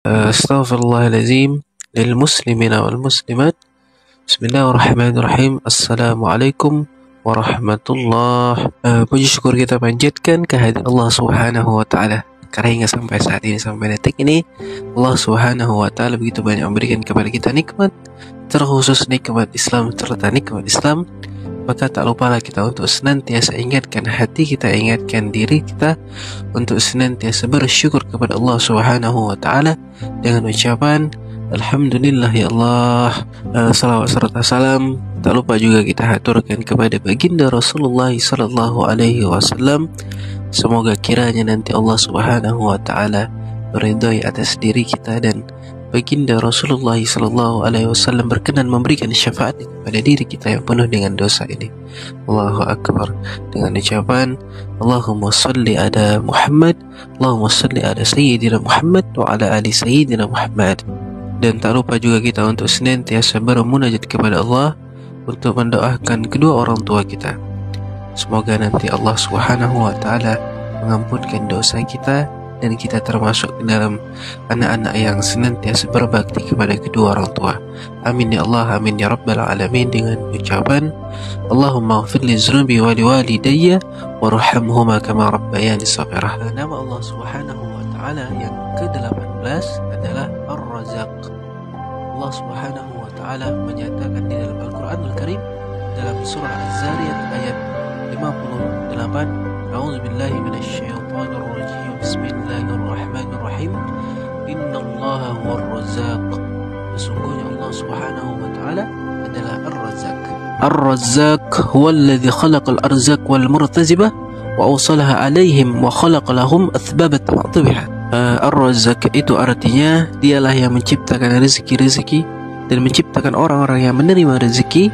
Astaghfirullahaladzim lil muslimina wal muslimat. Bismillahirrahmanirrahim. Assalamualaikum warahmatullah. Puji syukur kita panjatkan kehadirat Allah Subhanahu wa taala. Karena hingga sampai saat ini, sampai detik ini, Allah Subhanahu wa taala begitu banyak memberikan kepada kita nikmat, terkhusus nikmat Islam serta nikmat Islam. Maka tak lupalah kita untuk senantiasa ingatkan hati kita, ingatkan diri kita untuk senantiasa bersyukur kepada Allah Subhanahu wa taala dengan ucapan Alhamdulillah ya Allah. Salawat serta salam tak lupa juga kita haturkan kepada baginda Rasulullah sallallahu alaihi wasallam. Semoga kiranya nanti Allah Subhanahu wa taala meridai atas diri kita dan baginda Rasulullah sallallahu alaihi wasallam berkenan memberikan syafaat kepada diri kita yang penuh dengan dosa ini. Allahu akbar. Dengan ucapan Allahumma salli ala Muhammad, Allahumma salli ala sayyidina Muhammad wa ala ali sayyidina Muhammad. Dan tak lupa juga kita untuk senantiasa bermunajat kepada Allah untuk mendoakan kedua orang tua kita. Semoga nanti Allah Subhanahu wa taala mengampunkan dosa kita dan kita termasuk dalam anak-anak yang senantiasa berbakti kepada kedua orang tua. Amin ya Allah, amin ya rabbal alamin. Dengan ucapan Allahumma ighfir li dzunubi wa liwalidayya warhamhuma kama rabbayani shaghira. Nama Allah Subhanahu wa taala yang ke-18 adalah Ar-Razzaq. Allah Subhanahu wa taala menyatakan di dalam Al-Qur'anul Karim dalam surah Az-Zariyat ayat 58, A'udzu billahi minasyaitonir rajim. Bismillahirrahmanirrahim. Innallaha huwar razzaq. Sesungguhnya Allah Subhanahu wa taala adalah Ar-Razzaq. Ar-Razzaq huwallazi khalaqal arzaq wal murtazibah wa awsalaha 'alaihim wa khalaqa lahum athbabat ma'tubihah. Ar-Razzaq itu artinya dialah yang menciptakan rezeki-rezeki dan menciptakan orang-orang yang menerima rezeki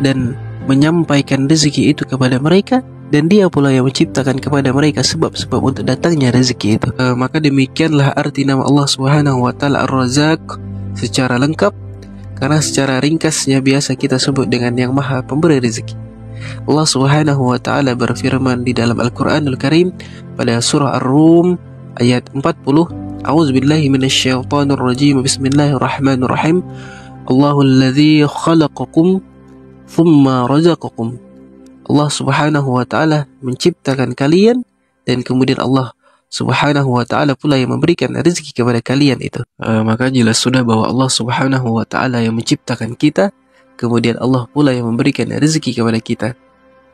dan menyampaikan rezeki itu kepada mereka, dan dia pula yang menciptakan kepada mereka sebab-sebab untuk datangnya rezeki itu. Maka demikianlah arti nama Allah Subhanahu wa taala Ar-Razzaq secara lengkap, karena secara ringkasnya biasa kita sebut dengan yang Maha Pemberi rezeki. Allah Subhanahu wa taala berfirman di dalam Al-Qur'anul Karim pada surah Ar-Rum ayat 40, A'udzu billahi minasyaitonir rajim. Bismillahirrahmanirrahim. Allahul ladzi khalaqakum thumma razaqakum. Allah Subhanahu wa taala menciptakan kalian dan kemudian Allah Subhanahu wa taala pula yang memberikan rezeki kepada kalian itu. Maka jelas sudah bahwa Allah Subhanahu wa taala yang menciptakan kita, kemudian Allah pula yang memberikan rezeki kepada kita.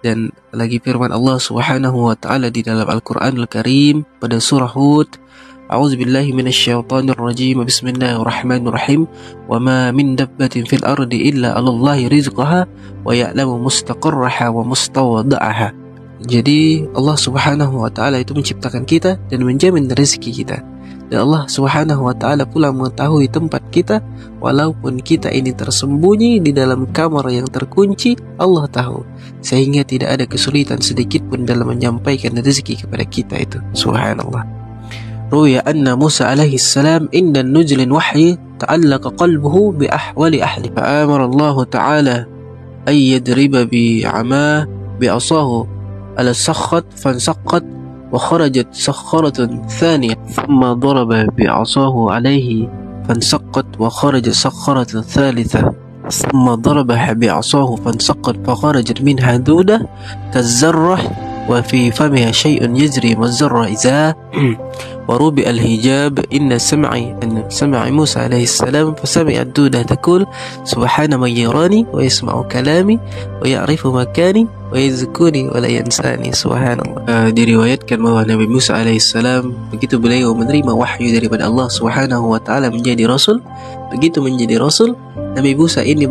Dan lagi firman Allah Subhanahu wa taala di dalam Al-Qur'anul Karim pada surah Hud, A'udzu billahi minasyaitonir rajim. Bismillahirrahmanirrahim. Wa ma min dabbatin fil ardi illa 'alallahi rizqaha wa ya'lamu mustaqarraha wa mustawda'aha. Jadi Allah Subhanahu wa taala itu menciptakan kita dan menjamin rezeki kita. Dan Allah Subhanahu wa taala pula mengetahui tempat kita, walaupun kita ini tersembunyi di dalam kamar yang terkunci, Allah tahu, sehingga tidak ada kesulitan sedikit pun dalam menyampaikan rezeki kepada kita itu. Subhanallah. Ruya anna Musa alaihi salam inda nuzulin wahyi ta'allaqa qalbuhu bi ahwali ahli. Fa'amara Allah ta'ala ay yadriba bi'ama bi'asahu ala sakhat fansaqqat wa kharajat sakharatun thaniyah thumma daraba bi'asahu alayhi fansaqqat wa kharajat sakharatun thalitha thumma darabaha bi'asahu fansaqqat fa kharajat minha dudah kazzarrah wa fi famiha shay'un yajri mazzarra iza وربئ الحجاب إن سمع موسى عليه السلام فسمع الدودة تقول سبحان من يراني ويسمع كلامي ويعرف مكاني ويذكرني ولا ينساني. Subhanallah. Diriwayatkan bahwa Nabi Musa alaihissalam begitu beliau menerima wahyu daripada Allah Subhanahu wa taala menjadi rasul, begitu menjadi rasul, Nabi Musa ini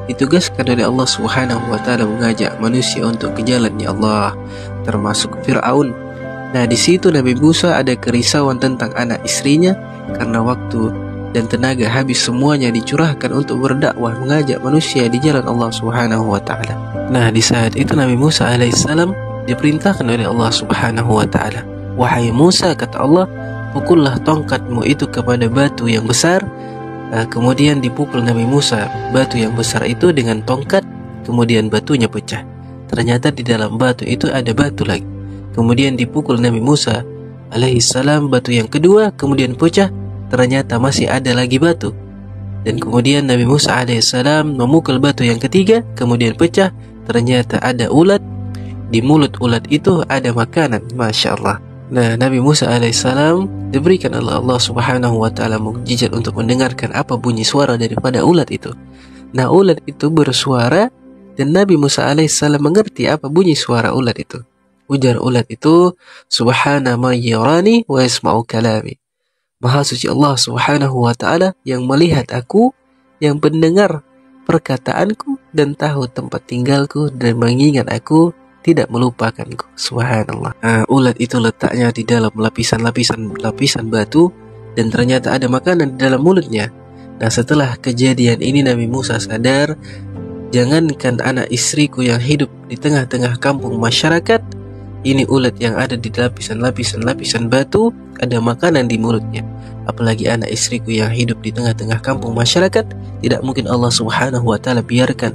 ditugaskan oleh Allah Subhanahu wa taala mengajak manusia untuk ke jalannya Allah, termasuk Fir'aun. Nah, di situ Nabi Musa ada kerisauan tentang anak istrinya karena waktu dan tenaga habis semuanya dicurahkan untuk berdakwah mengajak manusia di jalan Allah Subhanahu wa taala. Nah, di saat itu Nabi Musa alaihissalam diperintahkan oleh Allah Subhanahu wa taala, "Wahai Musa," kata Allah, "pukullah tongkatmu itu kepada batu yang besar." Kemudian dipukul Nabi Musa batu yang besar itu dengan tongkat, kemudian batunya pecah. Ternyata di dalam batu itu ada batu lagi. Kemudian dipukul Nabi Musa alaihissalam batu yang kedua, kemudian pecah, ternyata masih ada lagi batu. Dan kemudian Nabi Musa alaihissalam memukul batu yang ketiga, kemudian pecah, ternyata ada ulat. Di mulut ulat itu ada makanan, Masya Allah. Nah, Nabi Musa alaihissalam diberikan oleh Allah subhanahu wa ta'ala mukjizat untuk mendengarkan apa bunyi suara daripada ulat itu. Nah, ulat itu bersuara dan Nabi Musa alaihissalam mengerti apa bunyi suara ulat itu. Ujar ulat itu, Subhana man yarani wa yasma'u kalami. Maha suci Allah subhanahu wa ta'ala yang melihat aku, yang mendengar perkataanku dan tahu tempat tinggalku dan mengingat aku, tidak melupakanku. Subhanallah. Ulat itu letaknya di dalam lapisan batu dan ternyata ada makanan di dalam mulutnya. Nah, setelah kejadian ini Nabi Musa sadar, jangankan anak istriku yang hidup di tengah-tengah kampung masyarakat, ini ulat yang ada di lapisan batu, ada makanan di mulutnya. Apalagi anak istriku yang hidup di tengah-tengah kampung masyarakat, tidak mungkin Allah subhanahu wa ta'ala biarkan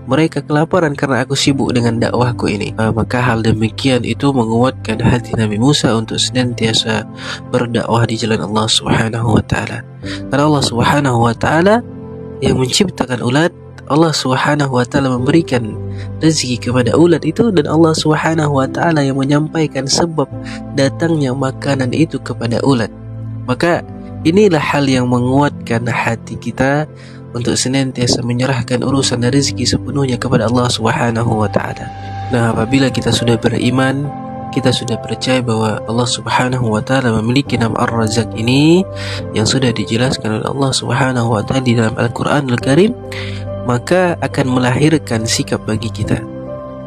mereka kelaparan karena aku sibuk dengan dakwahku ini. Maka hal demikian itu menguatkan hati Nabi Musa untuk senantiasa berdakwah di jalan Allah subhanahu wa ta'ala. Karena Allah subhanahu wa ta'ala yang menciptakan ulat, Allah subhanahu wa ta'ala memberikan rezeki kepada ulat itu, dan Allah subhanahu wa ta'ala yang menyampaikan sebab datangnya makanan itu kepada ulat. Maka inilah hal yang menguatkan hati kita untuk senantiasa menyerahkan urusan rezeki sepenuhnya kepada Allah subhanahu wa ta'ala. Nah, apabila kita sudah beriman, kita sudah percaya bahwa Allah subhanahu wa ta'ala memiliki nama Ar-Razzaq ini yang sudah dijelaskan oleh Allah subhanahu wa ta'ala di dalam Al-Quran Al-Karim, maka akan melahirkan sikap bagi kita.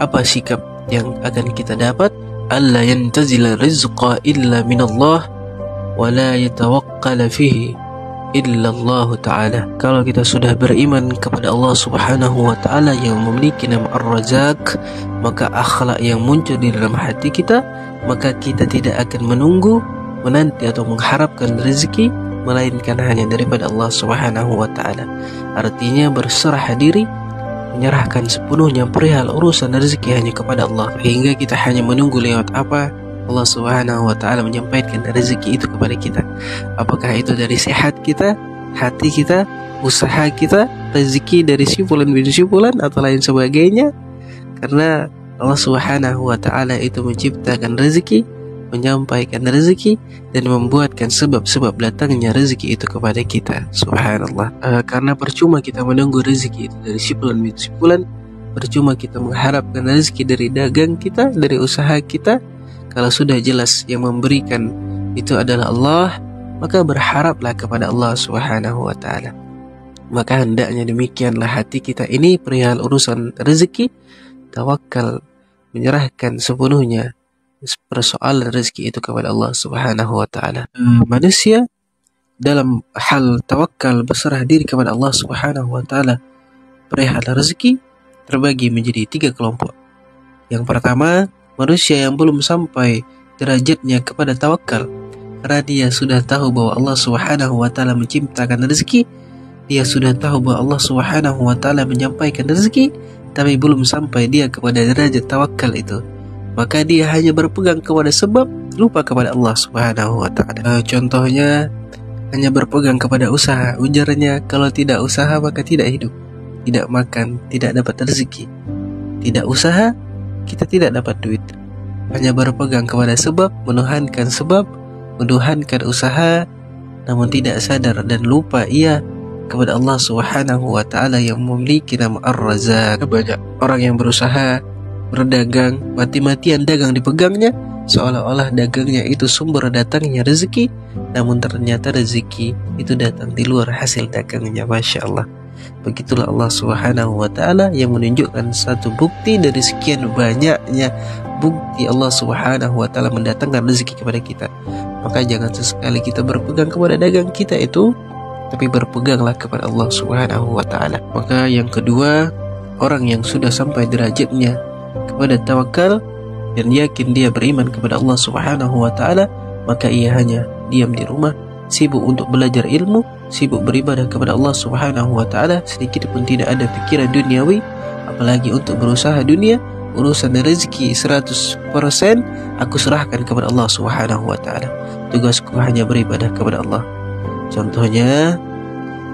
Apa sikap yang akan kita dapat? Alla yantazila rizqa illa minallah wa la yatawaqqala fihi illa Allah Ta'ala. Kalau kita sudah beriman kepada Allah subhanahu wa ta'ala yang memiliki nama Ar-Razzaq, maka akhlak yang muncul di dalam hati kita, maka kita tidak akan menunggu, menanti atau mengharapkan rezeki, melainkan hanya daripada Allah subhanahu wa ta'ala. Artinya berserah diri, menyerahkan sepenuhnya perihal urusan rezeki hanya kepada Allah, hingga kita hanya menunggu lewat apa Allah subhanahu wa ta'ala menyampaikan rezeki itu kepada kita. Apakah itu dari sehat kita, hati kita, usaha kita, rezeki dari sipulan bin sipulan atau lain sebagainya. Karena Allah subhanahu wa ta'ala itu menciptakan rezeki, menyampaikan rezeki, dan membuatkan sebab-sebab datangnya rezeki itu kepada kita. Subhanallah. Karena percuma kita menunggu rezeki itu dari sipulan bin sipulan, percuma kita mengharapkan rezeki dari dagang kita, dari usaha kita. Kalau sudah jelas yang memberikan itu adalah Allah, maka berharaplah kepada Allah subhanahu wa ta'ala. Maka hendaknya demikianlah hati kita ini perihal urusan rezeki, tawakal, menyerahkan sepenuhnya persoalan rezeki itu kepada Allah subhanahu wa ta'ala. Manusia dalam hal tawakal, berserah diri kepada Allah subhanahu wa ta'ala perihal rezeki, terbagi menjadi 3 kelompok. Yang pertama, manusia yang belum sampai derajatnya kepada tawakal, karena dia sudah tahu bahwa Allah subhanahu wa ta'ala menciptakan rezeki, dia sudah tahu bahwa Allah subhanahu wa ta'ala menyampaikan rezeki, tapi belum sampai dia kepada derajat tawakal itu. Maka dia hanya berpegang kepada sebab, lupa kepada Allah subhanahu wa ta'ala. Contohnya, hanya berpegang kepada usaha. Ujarnya, kalau tidak usaha maka tidak hidup, tidak makan, tidak dapat rezeki. Tidak usaha, kita tidak dapat duit. Hanya berpegang kepada sebab, menuhankan usaha, namun tidak sadar dan lupa ia kepada Allah subhanahu wa ta'ala yang memiliki nama Ar-Razzaq. Banyak orang yang berusaha, berdagang, mati-matian dagang dipegangnya, seolah-olah dagangnya itu sumber datangnya rezeki, namun ternyata rezeki itu datang di luar hasil dagangnya. Masya Allah. Begitulah Allah subhanahu wa ta'ala yang menunjukkan satu bukti dari sekian banyaknya bukti Allah subhanahu wa ta'ala mendatangkan rezeki kepada kita. Maka jangan sesekali kita berpegang kepada dagang kita itu, tapi berpeganglah kepada Allah subhanahu wa ta'ala. Maka yang kedua, orang yang sudah sampai derajatnya kepada tawakal dan yakin dia beriman kepada Allah subhanahu wa ta'ala, maka ia hanya diam di rumah, sibuk untuk belajar ilmu, sibuk beribadah kepada Allah subhanahu wa ta'ala, sedikit pun tidak ada pikiran duniawi, apalagi untuk berusaha dunia. Urusan rezeki 100% aku serahkan kepada Allah subhanahu wa ta'ala. Tugasku hanya beribadah kepada Allah. Contohnya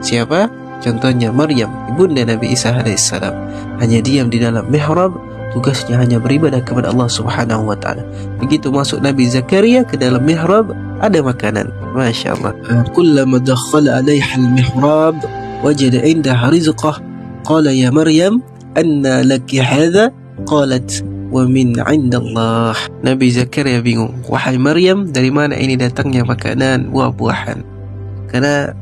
siapa? Contohnya Maryam, ibunda Nabi Isa alaihissalam, hanya diam di dalam mihrab, tugasnya hanya beribadah kepada Allah Subhanahu wa taala. Begitu masuk Nabi Zakaria ke dalam mihrab, ada makanan. Masya Allah. Kullama dakhala 'alaiha al-mihrab wajada 'indaha rizqah. Qala ya Maryam, anna laki hadha? Qalat wa min 'indallah. Nabi Zakaria bingung. Wahai Maryam, dari mana ini datangnya makanan, buah-buahan? Karena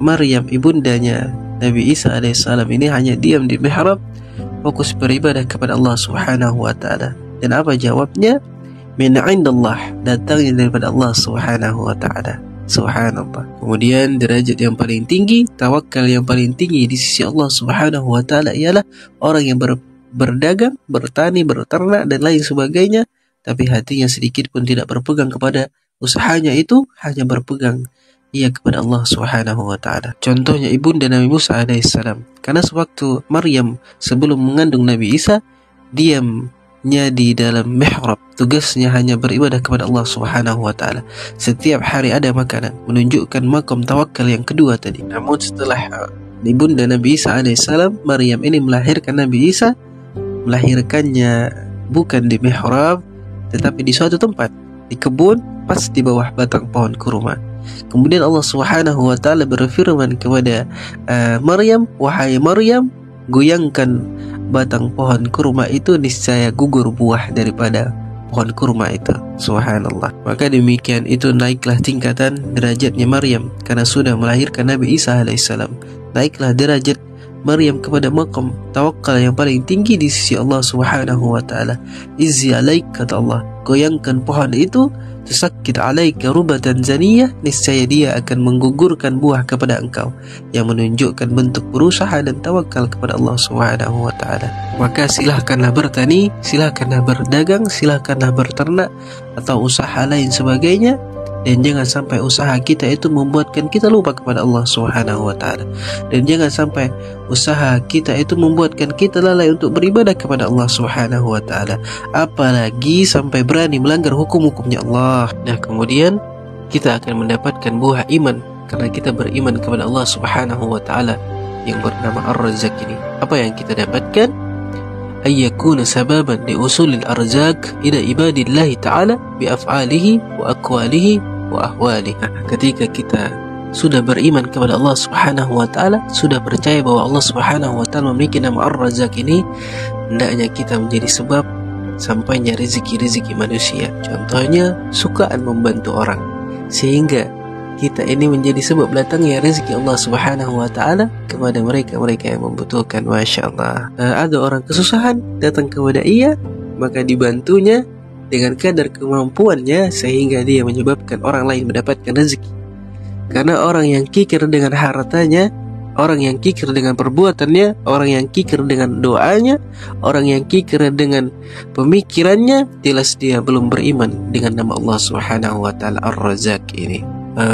Maryam ibundanya Nabi Isa alaihissalam ini hanya diam di mihrab, fokus beribadah kepada Allah Subhanahu wa taala. Dan apa jawabnya? Min 'indallah, datangnya daripada Allah Subhanahu wa taala. Subhanallah. Kemudian derajat yang paling tinggi, tawakal yang paling tinggi di sisi Allah Subhanahu wa taala ialah orang yang berdagang, bertani, berternak dan lain sebagainya, tapi hatinya sedikit pun tidak berpegang kepada usahanya itu, hanya berpegang ia kepada Allah Subhanahu wa taala. Contohnya ibunda Nabi Musa alaihissalam. Karena sewaktu Maryam sebelum mengandung Nabi Isa, diamnya di dalam mihrab, tugasnya hanya beribadah kepada Allah Subhanahu wa taala. Setiap hari ada makanan, menunjukkan makam tawakal yang kedua tadi. Namun setelah ibunda Nabi Isa alaihissalam, Maryam ini melahirkan Nabi Isa, melahirkannya bukan di mihrab, tetapi di suatu tempat, di kebun, pas di bawah batang pohon kurma. Kemudian Allah Subhanahu wa taala berfirman kepada Maryam, wahai Maryam, goyangkan batang pohon kurma itu, niscaya gugur buah daripada pohon kurma itu. Subhanallah. Maka demikian itu naiklah tingkatan derajatnya Maryam karena sudah melahirkan Nabi Isa alaihissalam. Naiklah derajat Maryam kepada maqam tawakal yang paling tinggi di sisi Allah Subhanahu wa taala. Izzi alaik, kata Allah, goyangkan pohon itu, tusakit alaika rubatan zaniyah, niscaya dia akan menggugurkan buah kepada engkau, yang menunjukkan bentuk berusaha dan tawakal kepada Allah Subhanahu wa taala. Maka silahkanlah bertani, silahkanlah berdagang, silahkanlah berternak atau usaha lain sebagainya, dan jangan sampai usaha kita itu membuatkan kita lupa kepada Allah Subhanahu wa taala, dan jangan sampai usaha kita itu membuatkan kita lalai untuk beribadah kepada Allah Subhanahu wa taala, apalagi sampai berani melanggar hukum-hukumnya Allah. Nah, kemudian kita akan mendapatkan buah iman karena kita beriman kepada Allah Subhanahu wa taala yang bernama Ar-Razzaq ini. Apa yang kita dapatkan? Ayyakuna sababan li usulil arzaq ila ibadillahi ta'ala bi af'alihi wa aqwalihi wa ahwalihi. Ketika kita sudah beriman kepada Allah Subhanahu wa taala, sudah percaya bahwa Allah Subhanahu wa taala memiliki nama Ar-Razzaq ini, hendaknya kita menjadi sebab sampainya rezeki-rezeki manusia. Contohnya sukaan membantu orang, sehingga kita ini menjadi sebab datangnya rezeki Allah Subhanahu wa taala kepada mereka-mereka yang membutuhkan. Masya Allah. Ada orang kesusahan datang kepada ia, maka dibantunya dengan kadar kemampuannya sehingga dia menyebabkan orang lain mendapatkan rezeki. Karena orang yang kikir dengan hartanya, orang yang kikir dengan perbuatannya, orang yang kikir dengan doanya, orang yang kikir dengan pemikirannya, jelas dia belum beriman dengan nama Allah Subhanahu wa taala Ar-Razzaq ini.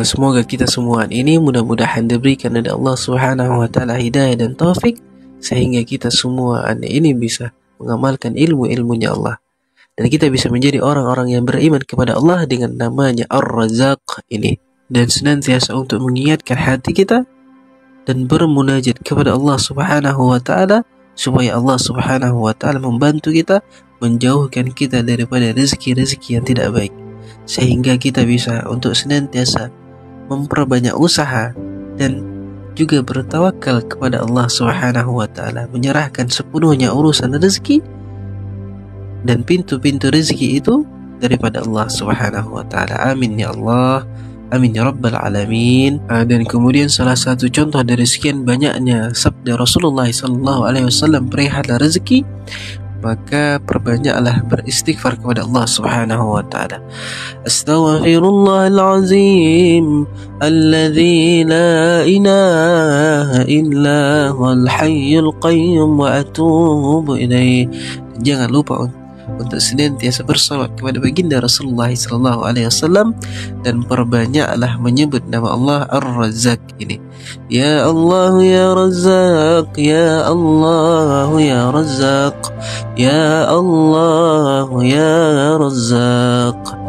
Semoga kita semua ini mudah-mudahan diberikan oleh Allah Subhanahu wa taala hidayah dan taufik, sehingga kita semua ini bisa mengamalkan ilmu-ilmunya Allah, dan kita bisa menjadi orang-orang yang beriman kepada Allah dengan namanya Ar-Razzaq ini, dan senantiasa untuk mengingatkan hati kita dan bermunajat kepada Allah Subhanahu wa taala supaya Allah Subhanahu wa taala membantu kita menjauhkan kita daripada rezeki-rezeki yang tidak baik, sehingga kita bisa untuk senantiasa memperbanyak usaha dan juga bertawakal kepada Allah Subhanahu wa taala, menyerahkan sepenuhnya urusan rezeki dan pintu-pintu rezeki itu daripada Allah Subhanahu wa taala. Amin ya Allah, amin ya rabbal alamin. Dan kemudian salah satu contoh dari sekian banyaknya sabda Rasulullah SAW perihal rezeki, maka perbanyaklah beristighfar kepada Allah Subhanahu wa taala. Astaghfirullahal azim alladzi la ilaha illa huwal hayyul qayyum wa atubu ilaih. Jangan lupa untuk senantiasa bersalawat kepada baginda Rasulullah SAW, dan perbanyaklah menyebut nama Allah Ar-Razzaq ini. Ya Allah ya Razzaq, ya Allah ya Razzaq, ya Allah ya Razzaq.